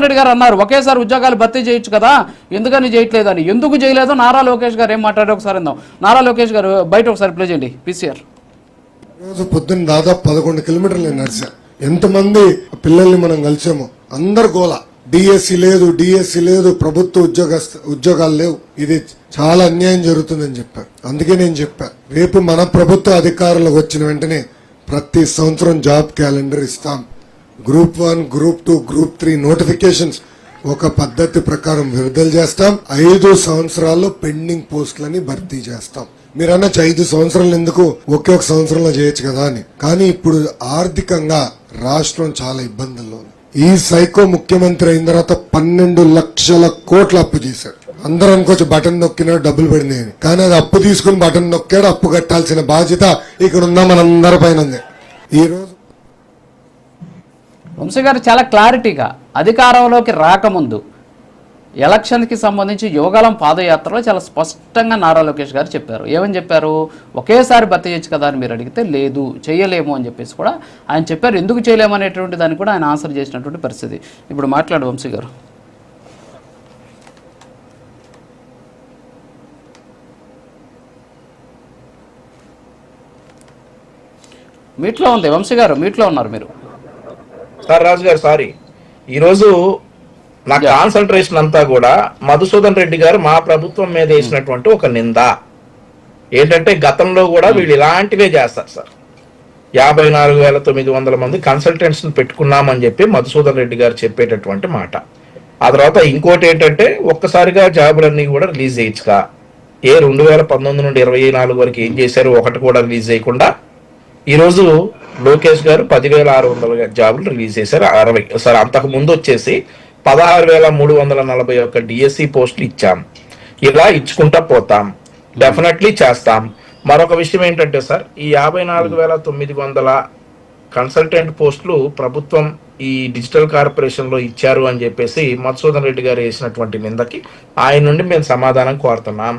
రెడ్డి గారు అన్నారు ఒకేసారి ఉద్యోగాలు భర్తీ చేయొచ్చు కదా, ఎందుకని చేయట్లేదని. ఎందుకు చేయలేదో నారా లోకేష్ గారు ఏం మాట్లాడారు ఒకసారి విందాం. నారా లోకేష్ గారు బయట ఒకసారి ప్లే చేయండి పీసీఆర్. రోజు పొద్దున్న దాదాపు 11 కిలోమీటర్లు నేను నడిచా. ఎంతమంది పిల్లల్ని మనం కలిసామో అందరు గోల, డిఎస్సి లేదు, ప్రభుత్వ ఉద్యోగాలు లేవు, ఇది చాలా అన్యాయం జరుగుతుందని చెప్పారు. అందుకే నేను చెప్పా, రేపు మన ప్రభుత్వ అధికారులకు వచ్చిన వెంటనే ప్రతి సంవత్సరం జాబ్ క్యాలెండర్ ఇస్తాం. గ్రూప్ 1, గ్రూప్ 2, గ్రూప్ 3 నోటిఫికేషన్స్ ఒక పద్ధతి ప్రకారం విడుదల చేస్తాం. 5 సంవత్సరాల్లో పెండింగ్ పోస్టులని భర్తీ చేస్తాం. మీరు అనొచ్చు 5 సంవత్సరాలు ఎందుకు, ఒకే ఒక సంవత్సరంలో చేయొచ్చు కదా అని. కానీ ఇప్పుడు ఆర్థికంగా రాష్ట్రం చాలా ఇబ్బందుల్లో ఉంది. ఈ సైకో ముఖ్యమంత్రి అయిన తర్వాత 12 లక్షల కోట్ల అప్పు చేశాడు. అందరూ అనుకోవచ్చు బటన్ నొక్కినాడు డబ్బులు పడింది అని, కానీ అది అప్పు తీసుకుని బటన్ నొక్కాడు. అప్పు కట్టాల్సిన బాధ్యత ఇక్కడ ఉన్న మనందరి పైన ఉంది. ఈ రోజు వంశీ గారు చాలా క్లారిటీగా అధికారంలోకి రాకముందు ఎలక్షన్కి సంబంధించి యువగలం పాదయాత్రలో చాలా స్పష్టంగా నారా లోకేష్ గారు చెప్పారు. ఏమని చెప్పారు, ఒకేసారి భర్తీ చేయొచ్చు కదా అని మీరు అడిగితే లేదు చేయలేము అని చెప్పేసి కూడా ఆయన చెప్పారు. ఎందుకు చేయలేము అనేటువంటి దాన్ని కూడా ఆయన ఆన్సర్ చేసినటువంటి పరిస్థితి. ఇప్పుడు మాట్లాడు వంశీ గారు. మీట్లో ఉంది వంశీ గారు, మీట్లో ఉన్నారు మీరు. సార్ రాజు గారు, సారీ, ఈరోజు నా కాన్సన్ట్రేషన్ అంతా కూడా మధుసూదన్ రెడ్డి గారు మా ప్రభుత్వం మీద వేసినటువంటి ఒక నింద ఏంటంటే, గతంలో కూడా వీళ్ళు ఇలాంటివే చేస్తారు సార్. 54,900 మంది కన్సల్టెంట్స్ పెట్టుకున్నామని చెప్పి మధుసూదన్ రెడ్డి గారు చెప్పేటటువంటి మాట. ఆ తర్వాత ఇంకోటి ఏంటంటే, ఒక్కసారిగా జాబులన్నీ కూడా రిలీజ్ చేయొచ్చుగా. 2019 నుండి 24 వరకు ఏం చేశారు, ఒకటి కూడా రిలీజ్ చేయకుండా ఈరోజు లోకేష్ గారు 10,600 జాబులు రిలీజ్ చేశారు. 60 సార్ అంతకు ముందు వచ్చేసి 16,341 డిఎస్సి పోస్టులు ఇచ్చాం. ఇలా ఇచ్చుకుంటా పోతాం, డెఫినెట్లీ చేస్తాం. మరొక విషయం ఏంటంటే సార్, ఈ 54,900 కన్సల్టెంట్ పోస్టులు ప్రభుత్వం ఈ డిజిటల్ కార్పొరేషన్ లో ఇచ్చారు అని చెప్పేసి మధుసూదన్ రెడ్డి గారు వేసినటువంటి నిందకి ఆయన నుండి మేము సమాధానం కోరుతున్నాం.